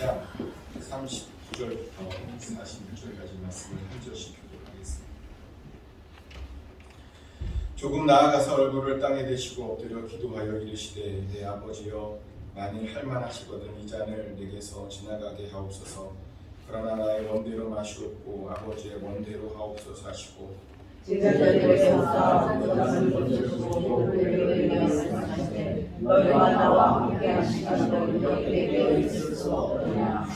4장 39절부터 46절까지 말씀을 한 절씩 교독하겠습니다. 조금 나아가서 얼굴을 땅에 대시고 엎드려 기도하여 이르시되 내 아버지여 만일 할만하시거든 이 잔을 내게서 지나가게 하옵소서. 그러나 나의 원대로 마시옵고 아버지의 원대로 하옵소서 하시고 제자들에게서 너희와 나와 함께 하시는 너희에게 깨어 있을 수 없느냐.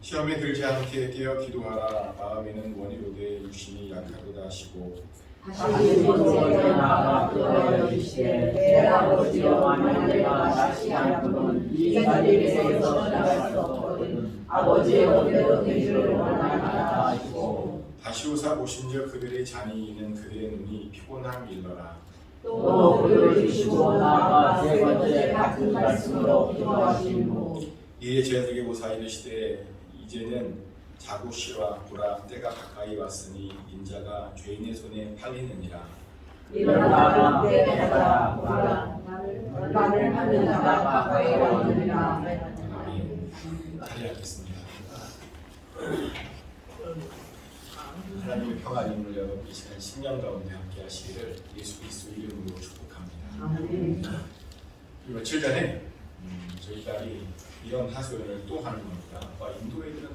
시험에 들지 않게 깨어 기도하라. 마음에는 원이로되 육신이 약하도다 하시고 다시 번째 나아가 기도하여 주시되 내 아버지여 만일 내가 다시 않고는 이 자리에서 떠나갈 수 없거든 아버지의 원대로 되기를 원하나이다 하시고 다시오사 보신즉 그들의 잔이 있는 그들의 눈이 피곤함 일러라. 또 그를 주시고 나아가 세 번째 같은 말씀으로 기도하신 후 이에 제자들에게 보사 이르시되 이제는 자고 쉬라. 보라 때가 가까이 왔으니 인자가 죄인의 손에 팔리느니라. 일어나라 때가 보라 나를 하는 자가 가까이 왔느니라. 아멘. 자리하겠습니다. 하나님의 평안임을 여러분 이 시간 10년 가운데 함께 하시기를 예수 그리스도 이름으로 축복합니다. 며칠 전에 저희 딸이 이런 하소연을 또 하는 겁니다. 인도 애들은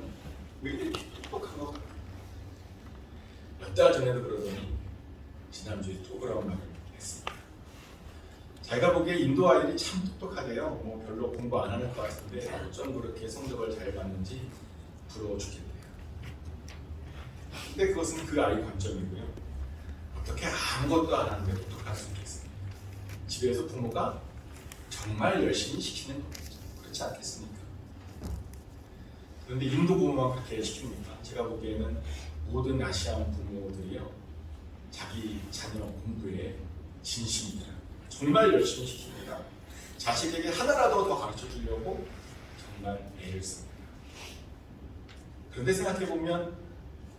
왜 이렇게 똑똑한 것 같아요. 몇 달 전에도 그러더니 지난주에 또 그런 말을 했습니다. 자기가 보기에 인도 아이들이 참 똑똑하대요. 뭐 별로 공부 안 하는 것 같은데 어쩜 그렇게 성적을 잘 받는지 부러워 죽겠대요. 근데 그것은 그 아이 관점이고요. 어떻게 아무것도 안 하는데 똑똑할 수 있겠습니까? 집에서 부모가 정말 열심히 시키는 거죠. 그렇지 않겠습니까? 그런데 인도 부모만 그렇게 시킵니까? 제가 보기에는 모든 아시안 부모들이요 자기 자녀 공부에 진심이더라고요. 정말 열심히 시킵니다. 자식에게 하나라도 더 가르쳐 주려고 정말 애를 씁니다. 그런데 생각해 보면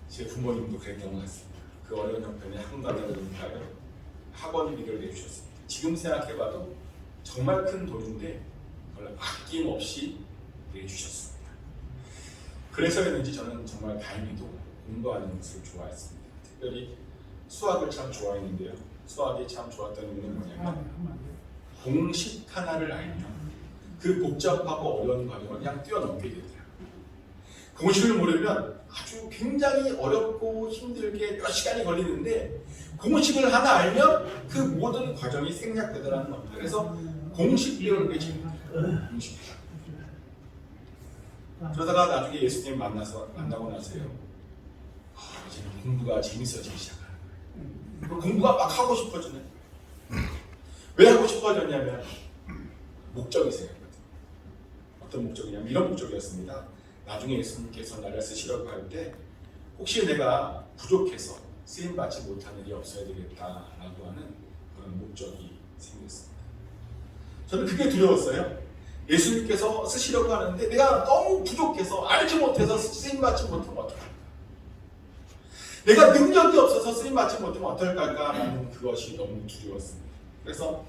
제 부모님도 그랬던 것 같습니다. 그 어려운 형편에 한가닥으로니까요 학원비를 내주셨습니다. 지금 생각해봐도 정말 큰 돈인데 그걸 아낌없이 내주셨습니다. 그래서였는지 저는 정말 다행히도 공부하는 것을 좋아했습니다. 특별히 수학을 참 좋아했는데요. 수학이 참 좋았던 이유는 뭐냐면 공식 하나를 알면 그 복잡하고 어려운 과정을 그냥 뛰어넘게 되더라고요. 공식을 모르면 아주 굉장히 어렵고 힘들게 몇 시간이 걸리는데 공식을 하나 알면 그 모든 과정이 생략되더라는 겁니다. 그래서 공식 배우는 게 재밌어요. 공식. 그러다가 나중에 예수님 만나고 나서요. 이제는 공부가 재밌어지기 시작하는 거예요. 공부가 막 하고 싶어지는. 왜 하고 싶어졌냐면 목적이 생겼거든요. 어떤 목적이냐면 이런 목적이었습니다. 나중에 예수님께서 나를 쓰시려고 할 때 혹시 내가 부족해서 쓰임받지 못한 일이 없어야 되겠다라고 하는 그런 목적이 생겼습니다. 저는 그게 두려웠어요. 예수님께서 쓰시려고 하는데 내가 너무 부족해서 알지 못해서 쓰임받지 못하면 어떡할까? 내가 능력이 없어서 쓰임받지 못하면 어떨까라는 그것이 너무 두려웠습니다. 그래서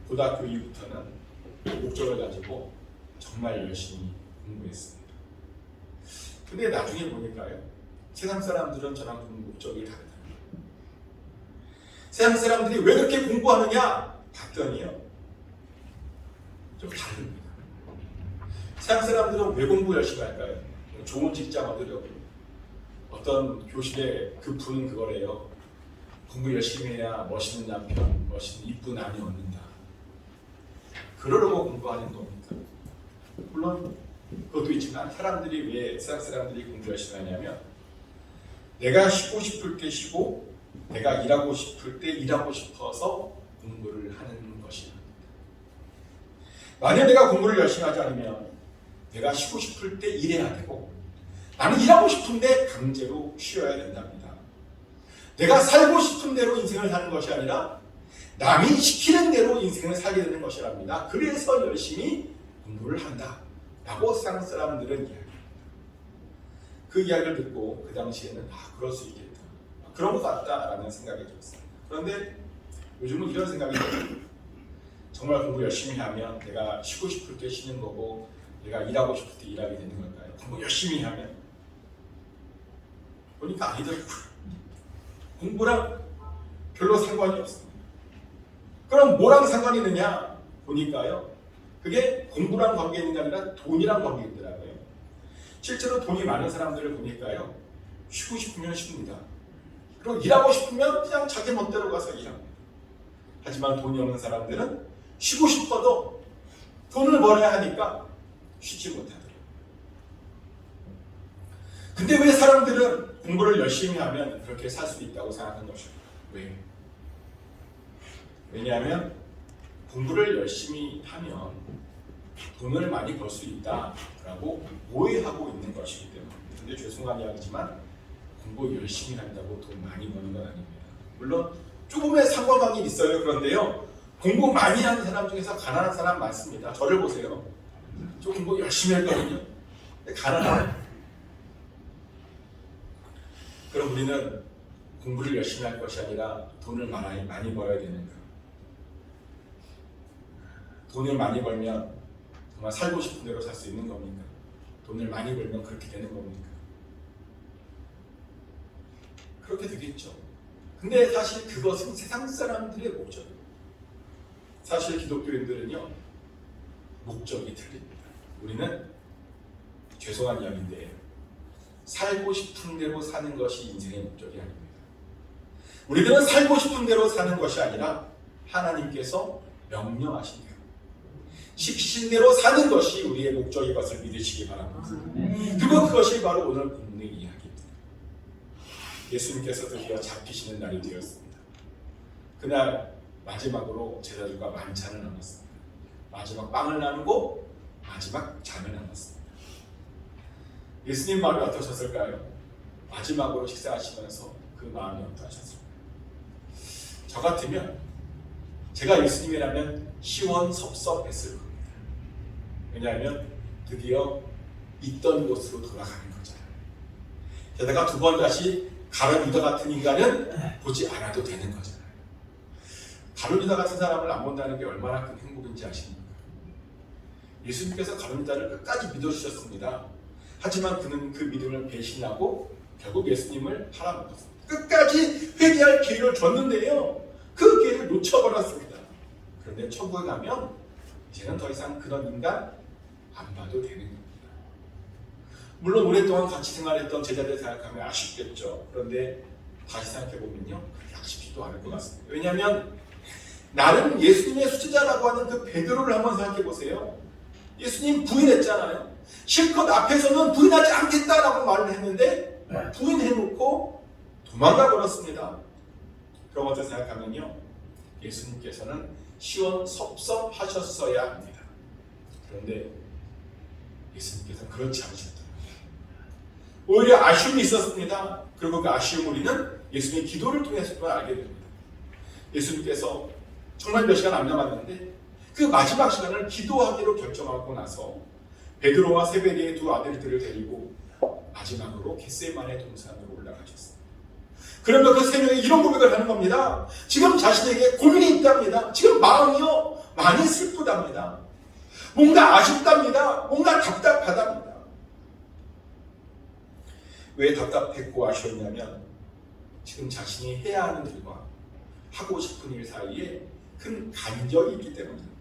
고등학교 이후부터는 목적을 가지고 정말 열심히 공부했습니다. 근데 나중에 보니까요, 세상 사람들은 저랑 좀 목적이 다르다. 세상 사람들이 왜 그렇게 공부하느냐 봤더니요, 좀 다릅니다. 세상 사람들은 왜 공부 열심히 할까요? 좋은 직장 얻으려고. 어떤 교실에 그 분은 그거래요. 공부 열심히 해야 멋있는 남편, 멋있는 이쁜 아내 얻는다. 그러려고 공부하는 겁니까? 물론 그것도 있지만 사람들이 왜 세상 사람들이 공부 열심히 하냐면 내가 쉬고 싶을 때 쉬고 내가 일하고 싶을 때 일하고 싶어서 공부를 하는 것이랍니다. 만약 내가 공부를 열심히 하지 않으면 내가 쉬고 싶을 때 일해야 되고 나는 일하고 싶은데 강제로 쉬어야 된답니다. 내가 살고 싶은 대로 인생을 사는 것이 아니라 남이 시키는 대로 인생을 살게 되는 것이랍니다. 그래서 열심히 공부를 한다 라고 세상 사람들은 이야기합니다. 그 이야기를 듣고 그 당시에는 그럴 수 있겠다, 그런 것 같다라는 생각이 들었습니다. 그런데 요즘은 이런 생각이 들어요. 정말 공부 열심히 하면 내가 쉬고 싶을 때 쉬는 거고 내가 일하고 싶을 때 일하게 되는 걸까요? 공부 열심히 하면? 보니까 아니더라고요. 공부랑 별로 상관이 없습니다. 그럼 뭐랑 상관이 있느냐? 보니까요. 그게 공부랑 관계 있는 게 아니라 돈이랑 관계 있더라고요. 실제로 돈이 많은 사람들을 보니까요. 쉬고 싶으면 쉽니다. 그리고 일하고 싶으면 그냥 자기 멋대로 가서 일합니다. 하지만 돈이 없는 사람들은 쉬고 싶어도 돈을 벌어야 하니까 쉬지 못하더라고요. 근데 왜 사람들은 공부를 열심히 하면 그렇게 살 수 있다고 생각한 것일까요? 왜? 왜냐하면 공부를 열심히 하면 돈을 많이 벌 수 있다라고 오해하고 있는 것이기 때문에. 근데 죄송한 이야기지만 공부 열심히 한다고 돈 많이 버는 건 아닙니다. 물론 조금의 상관관계는 있어요. 그런데요. 공부 많이 하는 사람 중에서 가난한 사람 많습니다. 저를 보세요. 저 공부 열심히 했거든요. 근데 가난해요. 그럼 우리는 공부를 열심히 할 것이 아니라 돈을 많이 벌어야 되는가? 돈을 많이 벌면 정말 살고 싶은 대로 살 수 있는 겁니까? 돈을 많이 벌면 그렇게 되는 겁니까? 그렇게 되겠죠. 근데 사실 그것은 세상 사람들의 목적이에요. 사실 기독교인들은요, 목적이 틀립니다. 우리는 죄송한 이야기인데 살고 싶은 대로 사는 것이 인생의 목적이 아닙니다. 우리들은 살고 싶은 대로 사는 것이 아니라 하나님께서 명령하신 대로 시키신 대로 사는 것이 우리의 목적인 것을 믿으시기 바랍니다. 그리고 그것이 바로 오늘 본문의 이야기입니다. 예수님께서 드디어 잡히시는 날이 되었습니다. 그날 마지막으로 제자들과 만찬을 나눴습니다. 마지막 빵을 나누고 마지막 잔을 나눴습니다. 예수님 마음이 어떠셨을까요? 마지막으로 식사하시면서 그 마음이 어떠하셨을까요? 저 같으면 제가 예수님이라면 시원섭섭했을 겁니다. 왜냐하면 드디어 있던 곳으로 돌아가는 거잖아요. 게다가 두 번 다시 가룟 유다 같은 인간은 보지 않아도 되는 거잖아요. 가룟 유다 같은 사람을 안 본다는 게 얼마나 큰 행복인지 아십니까? 예수님께서 가룟 유다를 끝까지 믿어주셨습니다. 하지만 그는 그 믿음을 배신하고 결국 예수님을 팔아먹었습니다. 끝까지 회개할 기회를 줬는데요. 그 기회를 놓쳐버렸습니다. 그런데 천국에 가면 이제는 더 이상 그런 인간 안 봐도 되는 겁니다. 물론 오랫동안 같이 생활했던 제자들 생각하면 아쉽겠죠. 그런데 다시 생각해보면요. 그렇게 아쉽지도 않을 것 같습니다. 왜냐하면 나는 예수님의 수제자라고 하는 그 베드로를 한번 생각해보세요. 예수님 부인했잖아요. 실컷 앞에서는 부인하지 않겠다라고 말을 했는데 부인해놓고 도망가 버렸습니다. 그런 것들 생각하면요. 예수님께서는 시원섭섭하셨어야 합니다. 그런데 예수님께서는 그렇지 않으셨다. 오히려 아쉬움이 있었습니다. 그리고 그 아쉬움 우리는 예수님의 기도를 통해서도 알게 됩니다. 예수님께서 정말 몇 시간 안 남았는데 그 마지막 시간을 기도하기로 결정하고 나서 베드로와 세베대의 두 아들들을 데리고 마지막으로 겟세마네 동산으로 올라가셨습니다. 그러면 그 세 명이 이런 고백을 하는 겁니다. 지금 자신에게 고민이 있답니다. 지금 마음이요 많이 슬프답니다. 뭔가 아쉽답니다. 뭔가 답답하답니다. 왜 답답했고 아쉬웠냐면 지금 자신이 해야 하는 일과 하고 싶은 일 사이에 큰 간격이 있기 때문입니다.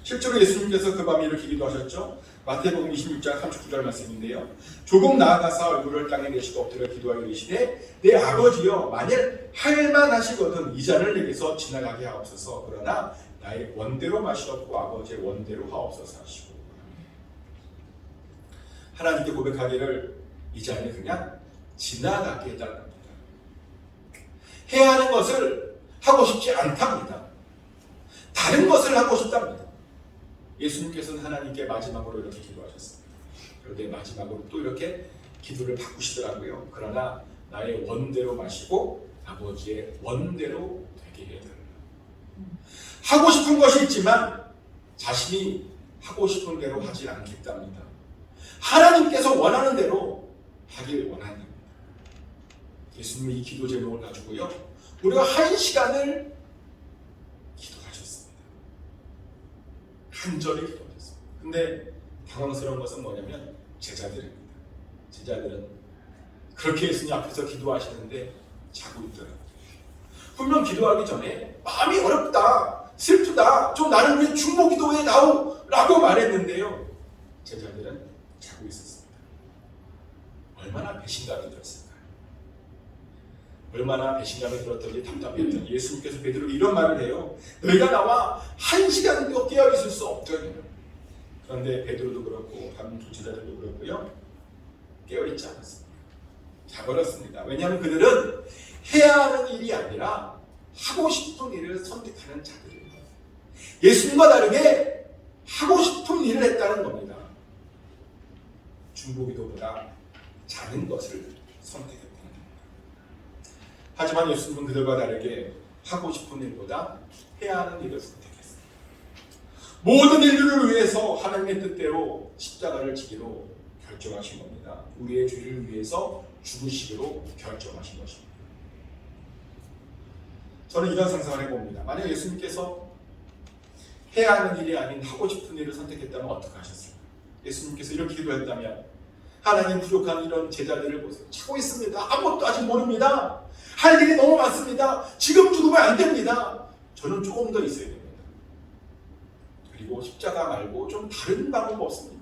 실제로 예수님께서 그 밤에 이렇게 기도하셨죠. 마태복음 26장 39절 말씀인데요. 조금 나아가사 얼굴을 땅에 내시고 엎드려 기도하여 이르시되 내 아버지여 만일 할만하시거든 이 잔을 내게서 지나가게 하옵소서. 그러나 나의 원대로 마시옵고 아버지의 원대로 하옵소서 하시고 하나님께 고백하기를 이 잔을 그냥 지나가게 해달랍니다. 해야 하는 것을 하고 싶지 않답니다. 다른 것을 하고 싶답니다. 예수님께서는 하나님께 마지막으로 이렇게 기도하셨습니다. 그런데 마지막으로 또 이렇게 기도를 바꾸시더라고요. 그러나 나의 원대로 마시고 아버지의 원대로 되게 해달라. 하고 싶은 것이 있지만 자신이 하고 싶은 대로 하지 않겠답니다. 하나님께서 원하는 대로 하길 원합니다. 예수님이 이 기도 제목을 가지고요. 우리가 1시간을 기도하셨습니다. 간절히 기도하셨습니다. 근데 당황스러운 것은 뭐냐면 제자들입니다. 제자들은 그렇게 예수님 앞에서 기도하시는데 자고 있더라고요. 분명 기도하기 전에 마음이 어렵다, 슬프다, 좀 나를 위해 중보 기도해 나오라고 말했는데요. 제자들은 자고 있었습니다. 얼마나 배신감이 들었을까요? 얼마나 배신감이 들었더니 답답했더니 예수님께서 베드로에게 이런 말을 해요. 너희가 나와 1시간도 깨어 있을 수 없더니. 그런데 베드로도 그렇고 다른 두 제자들도 그렇고요, 깨어 있지 않았습니다. 자버렸습니다. 왜냐하면 그들은 해야 하는 일이 아니라 하고 싶은 일을 선택하는 자들입니다. 예수님과 다르게 하고 싶은 일을 했다는 겁니다. 중보기도보다 자는 것을 선택했다는 겁니다. 하지만 예수님은 그들과 다르게 하고 싶은 일보다 해야 하는 일을 선택했습니다. 모든 인류를 위해서 하나님의 뜻대로 십자가를 지기로 결정하신 겁니다. 우리의 죄를 위해서 죽으시기로 결정하신 것입니다. 저는 이런 상상을 해봅니다. 만약 예수님께서 해야 하는 일이 아닌 하고 싶은 일을 선택했다면 어떻게 하셨을까요? 예수님께서 이렇게 기도했다면 하나님 부족한 이런 제자들을 보세요. 자고 있습니다. 아무것도 아직 모릅니다. 할 일이 너무 많습니다. 지금 죽으면 안 됩니다. 저는 조금 더 있어야 됩니다. 그리고 십자가 말고 좀 다른 방법 없습니까?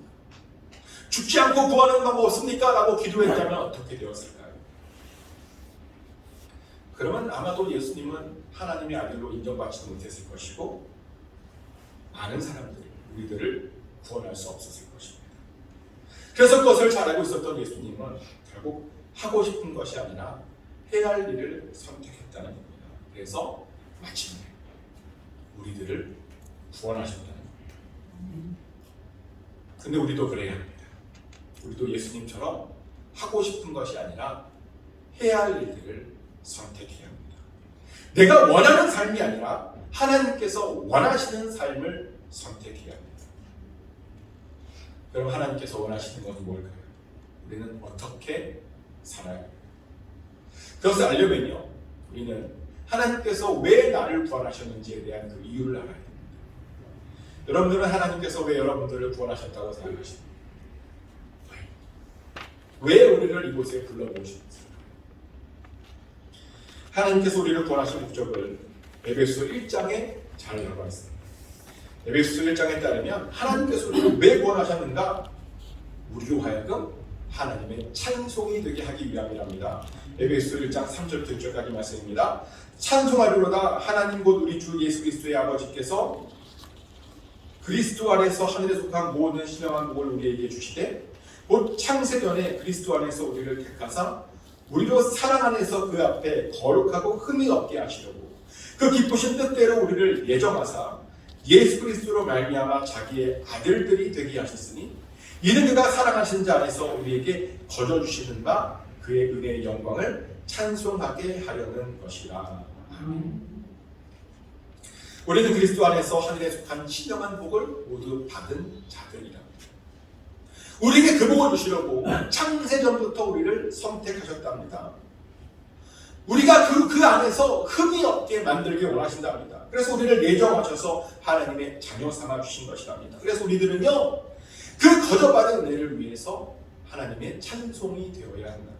죽지 않고 구하는 방법 없습니까? 라고 기도했다면 어떻게 되었을까요? 그러면 아마도 예수님은 하나님의 아들로 인정받지도 못했을 것이고 많은 사람들, 우리들을 구원할 수 없었을 것입니다. 그래서 그것을 잘 알고 있었던 예수님은 결국 하고 싶은 것이 아니라 해야 할 일을 선택했다는 겁니다. 그래서 마침내 우리들을 구원하셨다는 겁니다. 근데 우리도 그래야 합니다. 우리도 예수님처럼 하고 싶은 것이 아니라 해야 할 일들을 선택해야 합니다. 내가 원하는 삶이 아니라 하나님께서 원하시는 삶을 선택해야 합니다. 그럼 하나님께서 원하시는 것은 뭘까요? 우리는 어떻게 살아야 합니다. 그것을 알려면요, 우리는 하나님께서 왜 나를 구원하셨는지에 대한 그 이유를 알아야 됩니다. 여러분들은 하나님께서 왜 여러분들을 구원하셨다고 생각하십니까? 왜 우리를 이곳에 불러보셨습니까? 하나님께서 우리를 구원하신 목적을 에베소서 1장에 잘 나와 있습니다. 에베소서 1장에 따르면 하나님께서 우리를 왜 구원하셨는가? 우리로 하여금 하나님의 찬송이 되게 하기 위함이랍니다. 에베소서 1장 3절부터 6절까지 말씀입니다. 찬송하리로다 하나님 곧 우리 주 예수 그리스도의 아버지께서 그리스도 안에서 하늘에 속한 모든 신령한 복을 우리에게 주시되 곧 창세전에 그리스도 안에서 우리를 택하사 우리로 사랑 안에서 그 앞에 거룩하고 흠이 없게 하시려고 그 기쁘신 뜻대로 우리를 예정하사 예수 그리스도로 말미암아 자기의 아들들이 되게 하셨으니 이는 그가 사랑하신 자 안에서 우리에게 거저 주시는 바 그의 은혜의 영광을 찬송하게 하려는 것이라. 우리는 그리스도 안에서 하늘에 속한 신령한 복을 모두 받은 자들이라. 우리에게 그 복을 주시려고 창세전부터 우리를 선택하셨답니다. 우리가 그 안에서 흠이 없게 만들기 원하신답니다. 그래서 우리를 예정하셔서 하나님의 자녀 삼아 주신 것이랍니다. 그래서 우리들은요, 그 거저받은 은혜를 위해서 하나님의 찬송이 되어야 한다.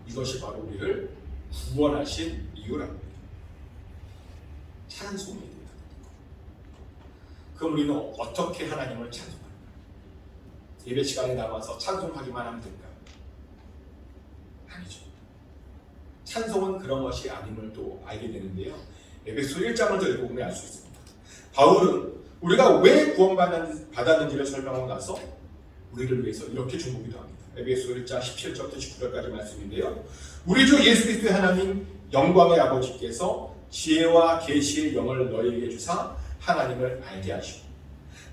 이것이 바로 우리를 구원하신 이유랍니다. 찬송이 된다. 그럼 우리는 어떻게 하나님을 찬송합니까? 예배 시간에 나와서 찬송하기만 하면 될까요? 아니죠. 찬송은 그런 것이 아님을 또 알게 되는데요. 에베소 1장을 더 읽어보면 알 수 있습니다. 바울은 우리가 왜 구원받았는지를 설명하고 나서 우리를 위해서 이렇게 중보기도 합니다. 에베소 1장 17절부터 19절까지 말씀인데요. 우리 주 예수 그리스도의 하나님 영광의 아버지께서 지혜와 계시의 영을 너희에게 주사 하나님을 알게 하시고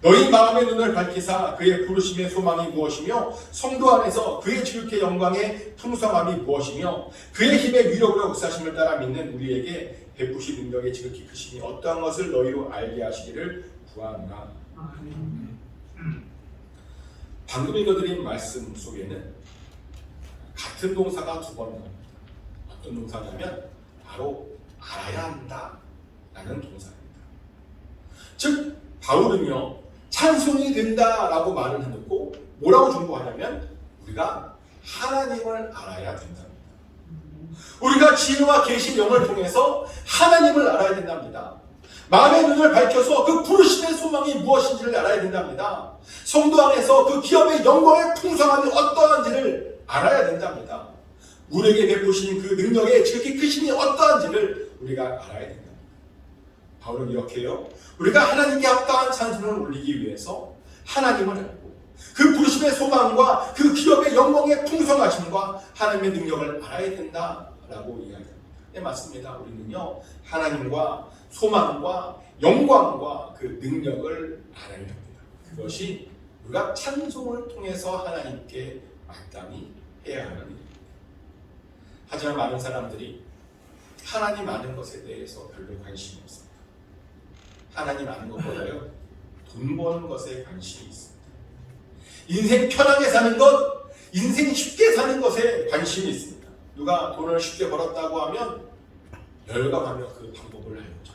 너희 마음의 눈을 밝히사 그의 부르심의 소망이 무엇이며 성도 안에서 그의 지극히 영광의 풍성함이 무엇이며 그의 힘의 위력으로 역사심을 따라 믿는 우리에게 베푸신 능력의 지극히 크심이 어떠한 것을 너희로 알게 하시기를 구하노라. 방금 읽어드린 말씀 속에는 같은 동사가 두 번 나옵니다. 어떤 동사냐면 바로 알아야 한다 라는 동사입니다. 즉 바울은요, 찬송이 된다라고 말을 해놓고 뭐라고 중보하냐면 우리가 하나님을 알아야 된답니다. 우리가 지혜와 계시 영을 통해서 하나님을 알아야 된답니다. 마음의 눈을 밝혀서 그 부르심의 소망이 무엇인지를 알아야 된답니다. 성도 안에서 그 기업의 영광의 풍성함이 어떠한지를 알아야 된답니다. 우리에게 베푸신 그 능력의 지극히 크심이 어떠한지를 우리가 알아야 된다. 바울은 이렇게요. 우리가 하나님께 합당한 찬송을 올리기 위해서 하나님을 알고 그 부르심의 소망과 그 기업의 영광의 풍성하심과 하나님의 능력을 알아야 된다라고 이야기합니다. 네, 맞습니다. 우리는요 하나님과 소망과 영광과 그 능력을 알아야 합니다. 그것이 우리가 찬송을 통해서 하나님께 마땅히 해야 하는 일입니다. 하지만 많은 사람들이 하나님 아는 것에 대해서 별로 관심이 없습니다. 하나님 아는 것보다요 돈 버는 것에 관심이 있습니다. 인생 편하게 사는 것, 인생 쉽게 사는 것에 관심이 있습니다. 누가 돈을 쉽게 벌었다고 하면 열광하며 그 방법을 알고자 합니다.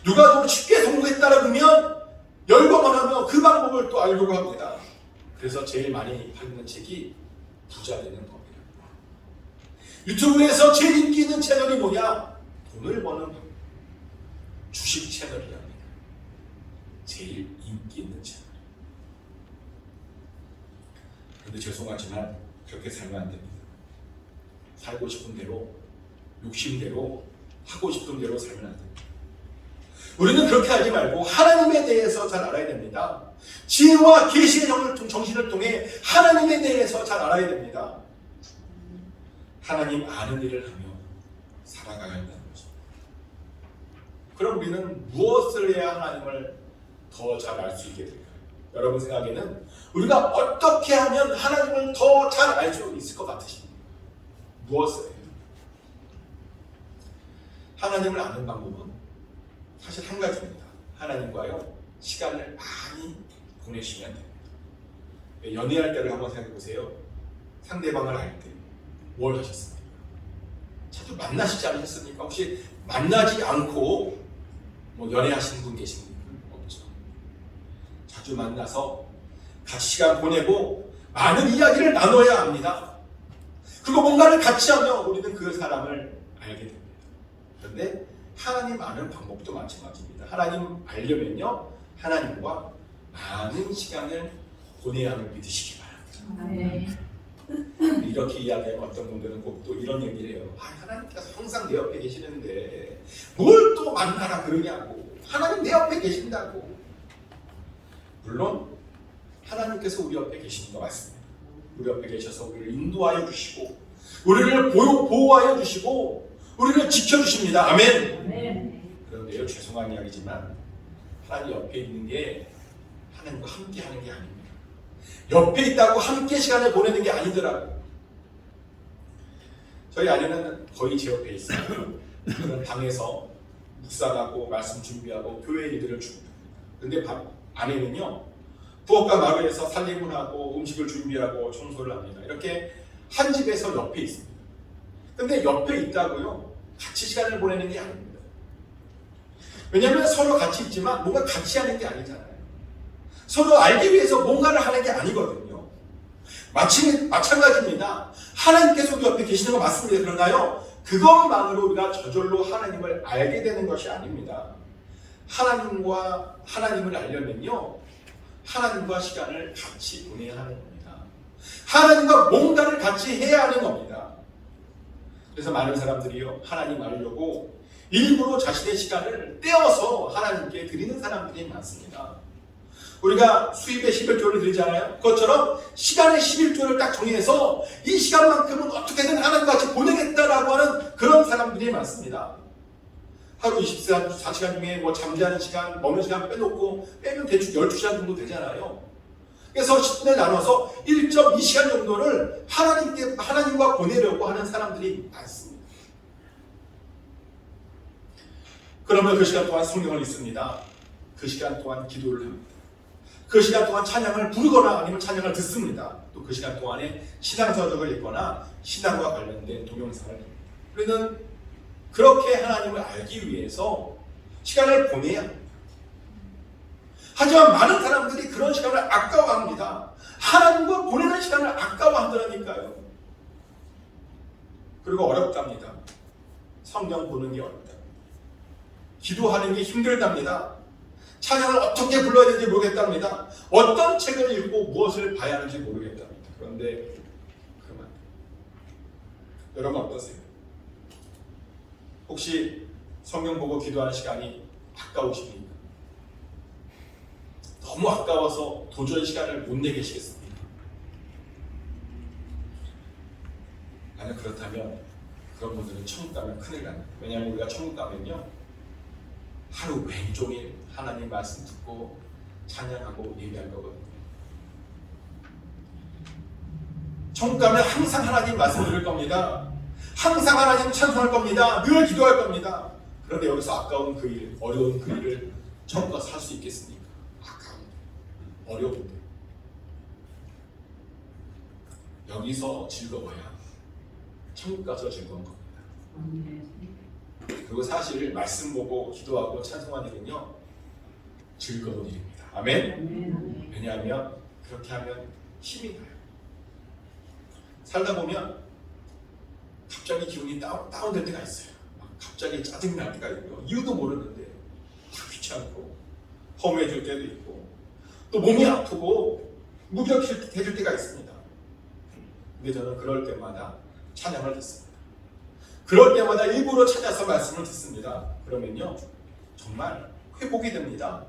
누가 돈 쉽게 성공했다고 하면 열광하며 그 방법을 또 알려고 합니다. 그래서 제일 많이 팔리는 책이 부자 되는 법이랍니다. 유튜브에서 제일 인기 있는 채널이 뭐냐? 돈을 버는 법. 주식 채널이랍니다. 제일 인기 있는 채널. 그런데 죄송하지만 그렇게 살면 안 됩니다. 살고 싶은 대로, 욕심대로, 하고 싶은 대로 살면 안 됩니다. 우리는 그렇게 하지 말고 하나님에 대해서 잘 알아야 됩니다. 지혜와 계시의 정신을 통해 하나님에 대해서 잘 알아야 됩니다. 하나님 아는 일을 하며 살아가야 한다는 것입니다. 그럼 우리는 무엇을 해야 하나님을 더 잘 알 수 있게 될까요? 여러분 생각에는 우리가 어떻게 하면 하나님을 더 잘 알 수 있을 것 같으십니까? 무엇을 해요? 하나님을 아는 방법은 사실 한 가지입니다. 하나님과요 시간을 많이 보내시면 됩니다. 연애할 때를 한번 생각해 보세요. 상대방을 알 때 뭘 하셨습니까? 자주 만나시지 않으셨습니까? 혹시 만나지 않고 연애하시는 분 계십니까? 없죠. 자주 만나서 같이 시간 보내고 많은 이야기를 나눠야 합니다. 그리고 뭔가를 같이 하며 우리는 그 사람을 알게 됩니다. 그런데 하나님 아는 방법도 마찬가지입니다. 하나님 알려면요 하나님과 많은 시간을 보내야 함을 믿으시기 바랍니다. 네. 이렇게 이야기하면 어떤 분들은 꼭 또 이런 얘기를 해요. 하나님께서 항상 내 옆에 계시는데 뭘 또 만나라 그러냐고. 하나님 내 옆에 계신다고. 물론 하나님께서 우리 옆에 계시는 거 맞습니다. 우리 옆에 계셔서 우리를 인도하여 주시고 우리를 보호하여 주시고 우리를 지켜주십니다. 아멘. 네. 그런데요 죄송한 이야기지만 하나님 옆에 있는 게 하나님과 함께 하는 게 아닙니다. 옆에 있다고 함께 시간을 보내는 게 아니더라고요. 저희 아내는 거의 제 옆에 있어요. 저는 방에서 묵상하고 말씀 준비하고 교회 일들을 준비합니다. 근데 아내는요 부엌과 마루에서 살림을 하고 음식을 준비하고 청소를 합니다. 이렇게 한 집에서 옆에 있습니다. 근데 옆에 있다고요 같이 시간을 보내는 게 아닙니다. 왜냐하면 서로 같이 있지만 뭔가 같이 하는 게 아니잖아요. 서로 알기 위해서 뭔가를 하는 게 아니거든요. 마찬가지입니다. 하나님께서도 옆에 계시는 거 맞습니다. 그런가요? 그것만으로 우리가 저절로 하나님을 알게 되는 것이 아닙니다. 하나님을 알려면요 하나님과 시간을 같이 보내야 하는 겁니다. 하나님과 뭔가를 같이 해야 하는 겁니다. 그래서 많은 사람들이요 하나님 알려고 일부러 자신의 시간을 떼어서 하나님께 드리는 사람들이 많습니다. 우리가 수입의 11조를 드리잖아요. 그것처럼 시간의 11조를 딱 정해서 이 시간만큼은 어떻게든 하나님과 같이 보내겠다라고 하는 그런 사람들이 많습니다. 하루 24시간 중에 잠자는 시간, 먹는 시간 빼면 대충 12시간 정도 되잖아요. 그래서 10분에 나눠서 1.2시간 정도를 하나님과 보내려고 하는 사람들이 많습니다. 그러면 그 시간 동안 성경을 읽습니다. 그 시간 동안 기도를 합니다. 그 시간 동안 찬양을 부르거나 아니면 찬양을 듣습니다. 또 그 시간 동안에 신앙서적을 읽거나 신앙과 관련된 동영상을 봅니다. 우리는 그렇게 하나님을 알기 위해서 시간을 보내야 합니다. 하지만 많은 사람들이 그런 시간을 아까워합니다. 하나님과 보내는 시간을 아까워하더라니까요. 그리고 어렵답니다. 성경 보는 게 어렵다. 기도하는 게 힘들답니다. 찬양을 어떻게 불러야 되는지 모르겠답니다. 어떤 책을 읽고 무엇을 봐야 하는지 모르겠답니다. 그런데 그만. 여러분 어떠세요? 혹시 성경 보고 기도하는 시간이 아까우십니까? 너무 아까워서 도저히 시간을 못 내계시겠습니까? 만약 그렇다면 그런 분들은 천국 가면 큰일 납니다. 왜냐하면 우리가 천국 가면요, 하루 왼종일 하나님 말씀 듣고 찬양하고 예배할 거거든요. 천국 가면 항상 하나님 말씀 들을 겁니다. 항상 하나님 찬송할 겁니다. 늘 기도할 겁니다. 그런데 여기서 아까운 그 일, 어려운 그 일을 천국 가서 할 수 있겠습니까? 아까운데, 어려운데. 여기서 즐거워야 천국 가서 즐거운 겁니다. 그리고 사실 말씀 보고 기도하고 찬송하는 일은요, 즐거운 일입니다. 아멘? 왜냐하면 그렇게 하면 힘이 나요. 살다 보면 갑자기 기분이 다운될 때가 있어요. 갑자기 짜증날 때가 있고, 이유도 모르는데 귀찮고 허무해질 때도 있고, 또 몸이 아프고 무력해질 때가 있습니다. 근데 저는 그럴 때마다 찬양을 듣습니다. 그럴 때마다 일부러 찾아서 말씀을 듣습니다. 그러면요, 정말 회복이 됩니다.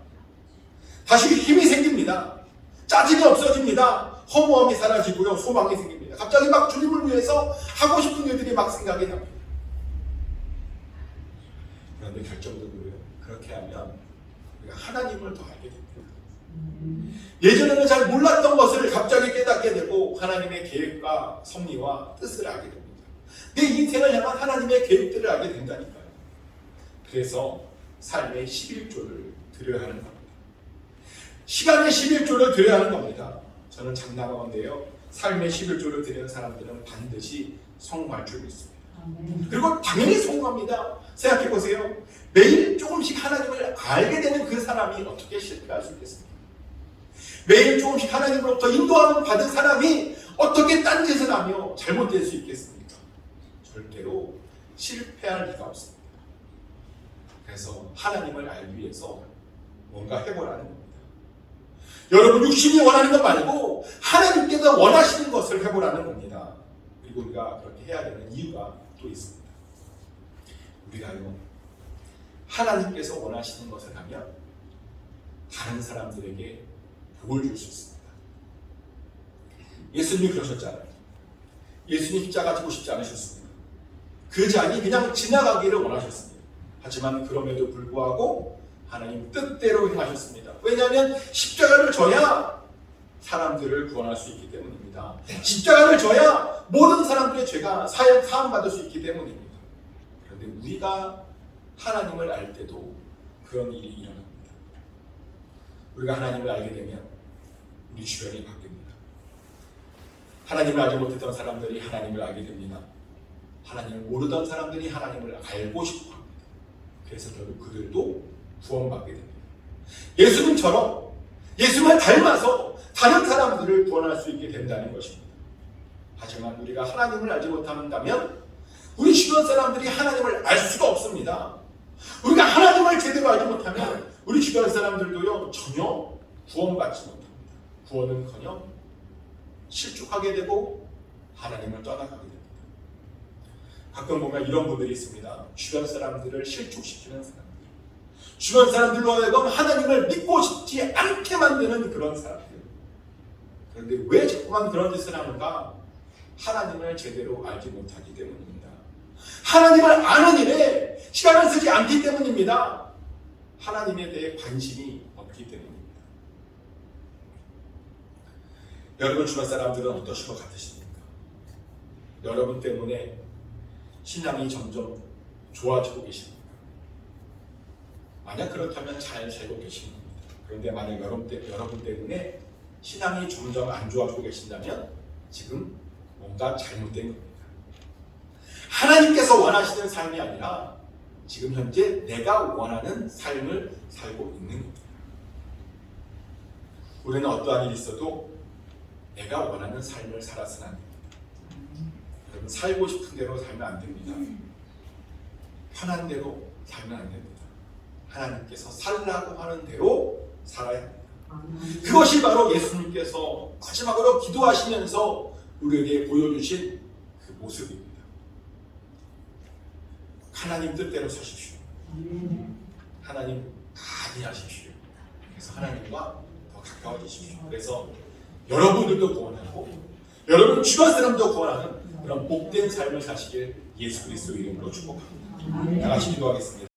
다시 힘이 생깁니다. 짜증이 없어집니다. 허무함이 사라지고요, 소망이 생깁니다. 갑자기 막 주님을 위해서 하고 싶은 일들이 막 생각이 납니다. 그런데 결정적으로요, 그렇게 하면 우리가 하나님을 더 알게 됩니다. 예전에는 잘 몰랐던 것을 갑자기 깨닫게 되고 하나님의 계획과 섭리와 뜻을 알게 됩니다. 내 인생을 향한 하나님의 계획들을 알게 된다니까요. 그래서 삶의 11조를 드려야 하는 겁니다. 시간의 11조를 드려야 하는 겁니다. 저는 장담하건대요, 삶의 11조를 드리는 사람들은 반드시 성공할 줄 믿습니다. 그리고 당연히 성공합니다. 생각해보세요. 매일 조금씩 하나님을 알게 되는 그 사람이 어떻게 실패할 수 있겠습니까? 매일 조금씩 하나님으로부터 인도함을 받은 사람이 어떻게 딴짓을 하며 잘못될 수 있겠습니까? 절대로 실패할 리가 없습니다. 그래서 하나님을 알기 위해서 뭔가 해보라는 겁니다. 여러분, 육신이 원하는 것 말고 하나님께서 원하시는 것을 해보라는 겁니다. 그리고 우리가 그렇게 해야 되는 이유가 또 있습니다. 우리가요, 하나님께서 원하시는 것을 하면 다른 사람들에게 복을 줄 수 있습니다. 예수님이 그러셨잖아요. 예수님 십자가 지고 싶지 않으셨습니다. 그 잔이 그냥 지나가기를 원하셨습니다. 하지만 그럼에도 불구하고 하나님 뜻대로 행하셨습니다. 왜냐하면 십자가를 져야 사람들을 구원할 수 있기 때문입니다. 십자가를 져야 모든 사람들의 죄가 사함받을 수 있기 때문입니다. 그런데 우리가 하나님을 알 때도 그런 일이 일어납니다. 우리가 하나님을 알게 되면 우리 주변이 바뀝니다. 하나님을 알지 못했던 사람들이 하나님을 알게 됩니다. 하나님을 모르던 사람들이 하나님을 알고 싶어 합니다. 그래서 결국 그들도 구원받게 됩니다. 예수님처럼 예수님을 닮아서 다른 사람들을 구원할 수 있게 된다는 것입니다. 하지만 우리가 하나님을 알지 못한다면 우리 주변 사람들이 하나님을 알 수가 없습니다. 우리가 하나님을 제대로 알지 못하면 우리 주변 사람들도요, 전혀 구원받지 못합니다. 구원은커녕 실족하게 되고 하나님을 떠나가게 됩니다. 가끔 보면 이런 분들이 있습니다. 주변 사람들을 실족시키는 사람들, 주변 사람들로 하여금 하나님을 믿고 싶지 않게 만드는 그런 사람들. 그런데 왜 자꾸만 그런 짓을 하는가? 하나님을 제대로 알지 못하기 때문입니다. 하나님을 아는 일에 시간을 쓰지 않기 때문입니다. 하나님에 대해 관심이 없기 때문입니다. 여러분 주변 사람들은 어떠신 것 같으십니까? 여러분 때문에 신앙이 점점 좋아지고 계십니까? 만약 그렇다면 잘 살고 계신 겁니다. 그런데 만약 여러분 때문에 신앙이 점점 안 좋아지고 계신다면 지금 뭔가 잘못된 겁니다. 하나님께서 원하시는 삶이 아니라 지금 현재 내가 원하는 삶을 살고 있는 겁니다. 우리는 어떠한 일이 있어도 내가 원하는 삶을 살아서는 안 됩니다. 여러분, 살고 싶은 대로 살면 안 됩니다. 편한 대로 살면 안 됩니다. 하나님께서 살라고 하는 대로 살아야 합니다. 그것이 바로 예수님께서 마지막으로 기도하시면서 우리에게 보여주신 그 모습입니다. 하나님 뜻대로 사십시오. 하나님 많이 하십시오. 그래서 하나님과 더 가까워지십시오. 그래서 여러분들도 구원하고 여러분 주변 사람도 구원하는 그런 복된 삶을 사시길 예수 그리스도 이름으로 축복합니다. 다 같이 기도하겠습니다.